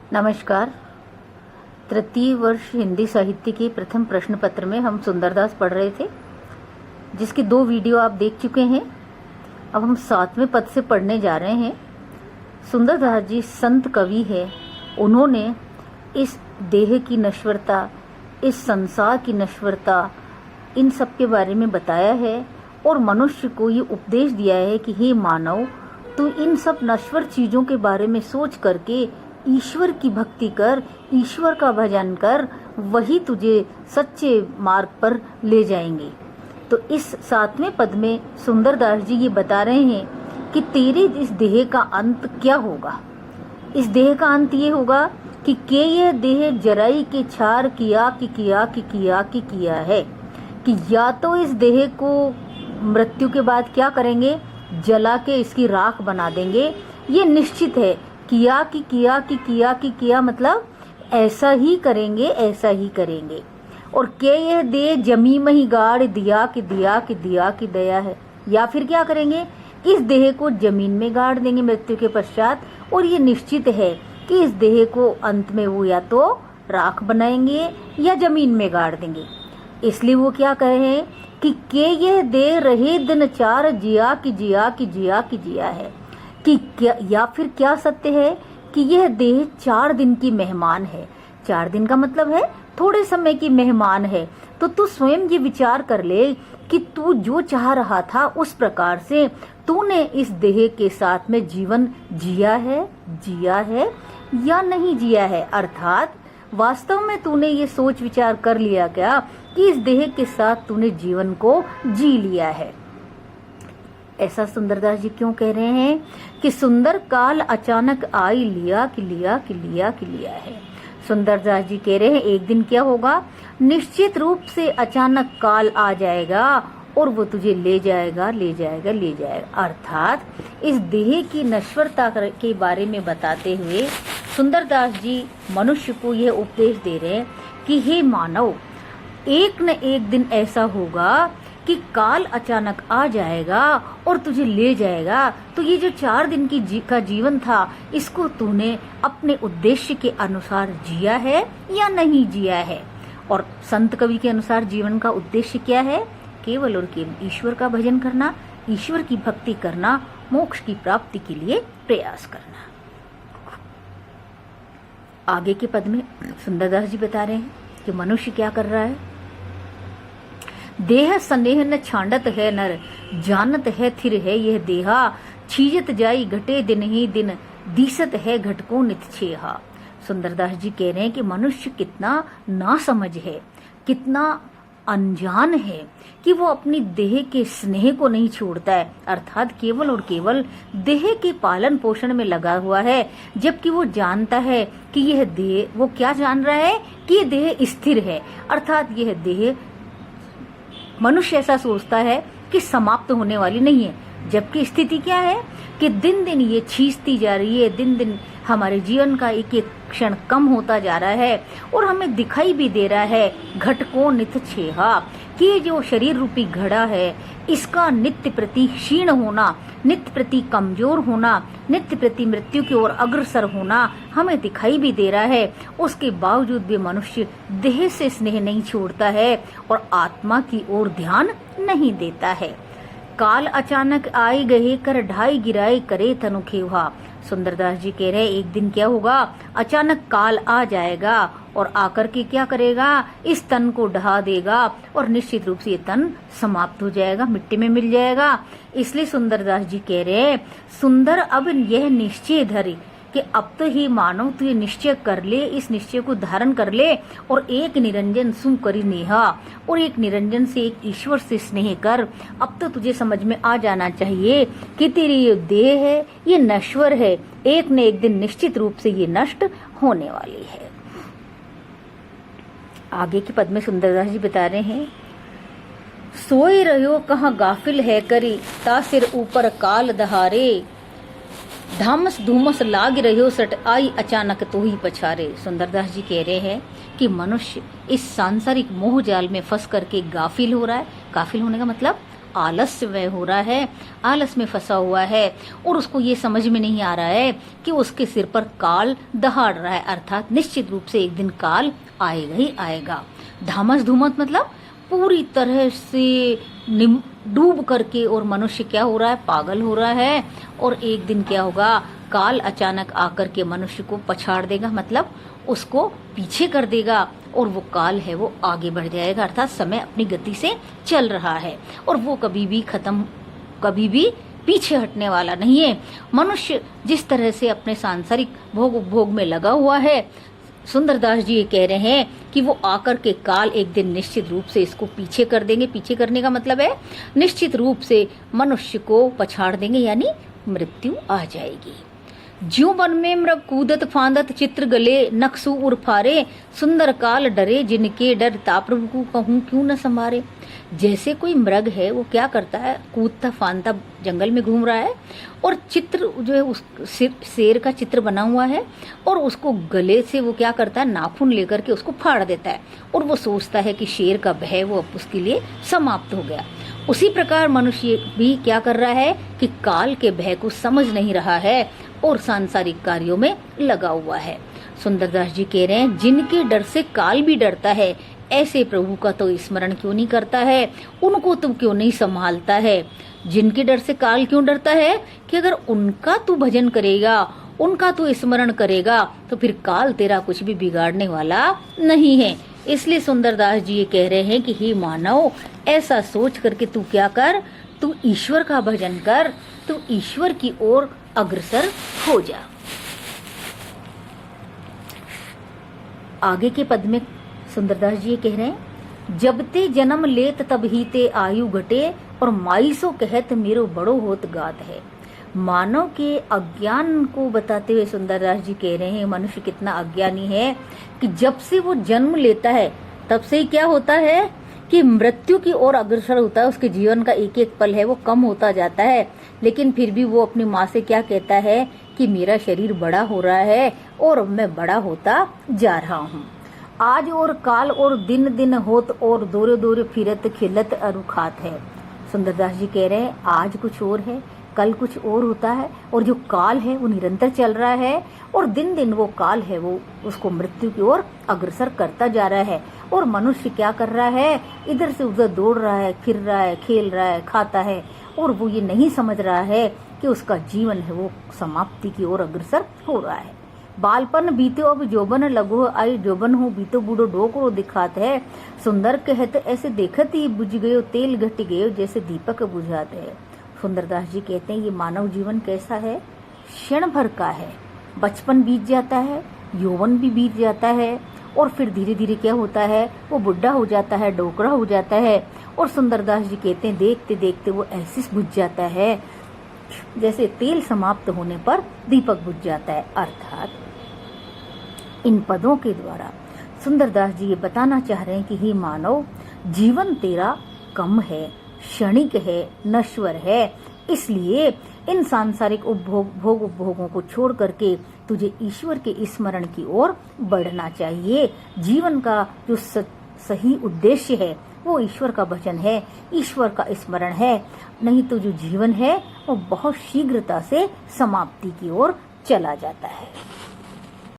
नमस्कार। तृतीय वर्ष हिंदी साहित्य के प्रथम प्रश्न पत्र में हम सुंदरदास पढ़ रहे थे, जिसके 2 वीडियो आप देख चुके हैं। अब हम 7वें पद से पढ़ने जा रहे हैं। सुंदरदास जी संत कवि है। उन्होंने इस देह की नश्वरता, इस संसार की नश्वरता, इन सब के बारे में बताया है और मनुष्य को ये उपदेश दिया है कि हे मानव, तू इन सब नश्वर चीजों के बारे में सोच करके ईश्वर की भक्ति कर, ईश्वर का भजन कर, वही तुझे सच्चे मार्ग पर ले जाएंगे। तो इस 7वें पद में सुंदरदास जी ये बता रहे हैं कि तेरे इस देह का अंत क्या होगा। इस देह का अंत ये होगा कि यह देह जराई के छार किया है कि या तो इस देह को मृत्यु के बाद क्या करेंगे, जला के इसकी राख बना देंगे। ये निश्चित है। किया मतलब ऐसा ही करेंगे, ऐसा ही करेंगे। और के यह दे जमी में ही गाड़ दिया कि दया है। या फिर क्या करेंगे, इस देह को जमीन में गाड़ देंगे मृत्यु के पश्चात। और ये निश्चित है कि इस देह को अंत में वो या तो राख बनाएंगे या जमीन में गाड़ देंगे। इसलिए वो क्या कहे कि के यह दे रहे दिन 4 जिया है कि क्या, या फिर क्या सत्य है कि यह देह 4 दिन की मेहमान है। 4 दिन का मतलब है थोड़े समय की मेहमान है। तो तू स्वयं ये विचार कर ले कि तू जो चाह रहा था उस प्रकार से तूने इस देह के साथ में जीवन जिया है या नहीं जिया है। अर्थात वास्तव में तूने ये सोच विचार कर लिया क्या कि इस देह के साथ तूने जीवन को जी लिया है। ऐसा सुंदरदास जी क्यों कह रहे हैं कि सुंदर काल अचानक आई लिया है। सुंदरदास जी कह रहे हैं एक दिन क्या होगा, निश्चित रूप से अचानक काल आ जाएगा और वो तुझे ले जाएगा। अर्थात इस देह की नश्वरता के बारे में बताते हुए सुंदरदास जी मनुष्य को यह उपदेश दे रहे हैं कि हे मानव, एक न एक दिन ऐसा होगा कि काल अचानक आ जाएगा और तुझे ले जाएगा। तो ये जो 4 दिन का जीवन था, इसको तूने अपने उद्देश्य के अनुसार जिया है या नहीं जिया है। और संत कवि के अनुसार जीवन का उद्देश्य क्या है? केवल और केवल ईश्वर का भजन करना, ईश्वर की भक्ति करना, मोक्ष की प्राप्ति के लिए प्रयास करना। आगे के पद में सुंदरदास जी बता रहे हैं कि मनुष्य क्या कर रहा है। देह स्नेह न छांडत है नर, जानत है थिर है यह देहा, छीजत जाई घटे दिन ही दिन, दीसत है घटको नित छेहा। सुंदरदास जी कह रहे हैं कि मनुष्य कितना नासमझ है, कितना अनजान है कि वो अपनी देह के स्नेह को नहीं छोड़ता है। अर्थात केवल और केवल देह के पालन पोषण में लगा हुआ है, जबकि वो जानता है कि यह देह, वो क्या जान रहा है कि यह देह स्थिर है। अर्थात यह देह, मनुष्य ऐसा सोचता है कि समाप्त होने वाली नहीं है, जबकि स्थिति क्या है कि दिन दिन ये छीजती जा रही है। दिन दिन हमारे जीवन का एक एक क्षण कम होता जा रहा है और हमें दिखाई भी दे रहा है घटको नित छेहा कि ये जो शरीर रूपी घड़ा है, इसका नित्य प्रति क्षीण होना, नित्य प्रति कमजोर होना, नित्य प्रति मृत्यु की ओर अग्रसर होना हमें दिखाई भी दे रहा है। उसके बावजूद भी मनुष्य देह से स्नेह नहीं छोड़ता है और आत्मा की ओर ध्यान नहीं देता है। काल अचानक आई गए कर ढाई गिराए करे तनु खेवा। सुंदरदास जी कह रहे एक दिन क्या होगा, अचानक काल आ जाएगा और आकर के क्या करेगा, इस तन को ढहा देगा और निश्चित रूप से ये तन समाप्त हो जाएगा, मिट्टी में मिल जाएगा। इसलिए सुंदरदास जी कह रहे सुंदर अब यह निश्चय धरे कि अब तो ही मानव तू ये निश्चय कर ले, इस निश्चय को धारण कर ले और एक निरंजन सु करी नेहा, और एक निरंजन से, एक ईश्वर से स्नेह कर। अब तो तुझे समझ में आ जाना चाहिए कि तेरी ये देह है, ये नश्वर है, एक न एक दिन निश्चित रूप से ये नष्ट होने वाली है। आगे के पद में सुंदरदास जी बता रहे हैं, सोए रहो कहाँ गाफिल है करी, ता सिर ऊपर काल दहारे, धामस धूमस लाग रहो सट आई अचानक तो ही पछारे। सुंदरदास जी कह रहे हैं कि मनुष्य इस सांसारिक मोह जाल में फंस करके गाफिल हो रहा है। गाफिल होने का मतलब आलस्य में हो रहा है, आलस में फंसा हुआ है और उसको ये समझ में नहीं आ रहा है कि उसके सिर पर काल दहाड़ रहा है, अर्थात निश्चित रूप से एक दिन काल आएगा ही आएगा। धामस धूमस मतलब पूरी तरह से डूब करके और मनुष्य क्या हो रहा है, पागल हो रहा है। और एक दिन क्या होगा, काल अचानक आकर के मनुष्य को पछाड़ देगा, मतलब उसको पीछे कर देगा और वो काल है वो आगे बढ़ जाएगा, अर्थात समय अपनी गति से चल रहा है और वो कभी भी कभी भी पीछे हटने वाला नहीं है। मनुष्य जिस तरह से अपने सांसारिक भोग उपभोग में लगा हुआ है, सुंदरदास जी ये कह रहे हैं कि वो आकर के काल एक दिन निश्चित रूप से इसको पीछे कर देंगे। पीछे करने का मतलब है निश्चित रूप से मनुष्य को पछाड़ देंगे, यानी मृत्यु आ जाएगी। ज्यों वन में मृग कूदत फांदत चित्र गले नक्सु उर फारे, सुंदर काल डरे जिनके डर ताप्रभु को कहूँ क्यों न संभारे। जैसे कोई मृग है वो क्या करता है, कूदता फांदता जंगल में घूम रहा है और चित्र जो है उस शेर का चित्र बना हुआ है और उसको गले से वो क्या करता है, नाखून लेकर के उसको फाड़ देता है और वो सोचता है कि शेर का भय वो अब उसके लिए समाप्त हो गया। उसी प्रकार मनुष्य भी क्या कर रहा है कि काल के भय को समझ नहीं रहा है और सांसारिक कार्यों में लगा हुआ है। सुंदरदास जी कह रहे हैं जिनके डर से काल भी डरता है, ऐसे प्रभु का तो स्मरण क्यों नहीं करता है, उनको तुम क्यों नहीं संभालता है। जिनके डर से काल क्यों डरता है कि अगर उनका तू भजन करेगा, उनका तू स्मरण करेगा तो फिर काल तेरा कुछ भी बिगाड़ने वाला नहीं है। इसलिए सुंदरदास जी ये कह रहे हैं कि हे मानव, ऐसा सोच करके तू क्या कर, तू ईश्वर का भजन कर, तू ईश्वर की ओर अग्रसर हो जा। आगे के पद में सुंदरदास जी ये कह रहे हैं जब ते जन्म लेत तब ही ते आयु घटे और माई सो कहत मेरो बड़ो होत गात है। मानव के अज्ञान को बताते हुए सुंदरदास जी कह रहे हैं मनुष्य कितना अज्ञानी है कि जब से वो जन्म लेता है तब से ही क्या होता है कि मृत्यु की ओर अग्रसर होता है। उसके जीवन का एक एक पल है वो कम होता जाता है, लेकिन फिर भी वो अपनी माँ से क्या कहता है कि मेरा शरीर बड़ा हो रहा है और मैं बड़ा होता जा रहा हूँ। आज और काल और दिन दिन होत और दोरे दोरे फिरत खिलत अरुखात है। सुंदरदास जी कह रहे हैं आज कुछ और है, कल कुछ और होता है और जो काल है वो निरंतर चल रहा है और दिन दिन वो काल है वो उसको मृत्यु की ओर अग्रसर करता जा रहा है। और मनुष्य क्या कर रहा है, इधर से उधर दौड़ रहा है, फिर रहा है, खेल रहा है, खाता है और वो ये नहीं समझ रहा है कि उसका जीवन है वो समाप्ति की ओर अग्रसर हो रहा है। बालपन बीतो अब जोबन लगो आई जोबन हो बीतो बूढ़ो डोकरो दिखात है। सुंदर कहते ऐसे देखत ही बुझ गयो तेल घट गयो जैसे दीपक बुझाते है। सुंदरदास जी कहते हैं ये मानव जीवन कैसा है, क्षण भर का है। बचपन बीत जाता है, यौवन भी बीत जाता है और फिर धीरे धीरे क्या होता है वो बुढ़ा हो जाता है, डोकरा हो जाता है। और सुंदरदास जी कहते हैं देखते देखते वो ऐसे बुझ जाता है जैसे तेल समाप्त होने पर दीपक बुझ जाता है। अर्थात इन पदों के द्वारा सुंदरदास जी ये बताना चाह रहे हैं कि हे मानव, जीवन तेरा कम है, क्षणिक है, नश्वर है, इसलिए इन सांसारिक उपभोगों को छोड़ करके तुझे ईश्वर के स्मरण की ओर बढ़ना चाहिए। जीवन का जो सही उद्देश्य है वो ईश्वर का भजन है, ईश्वर का स्मरण है, नहीं तो जो जीवन है वो बहुत शीघ्रता से समाप्ति की ओर चला जाता है।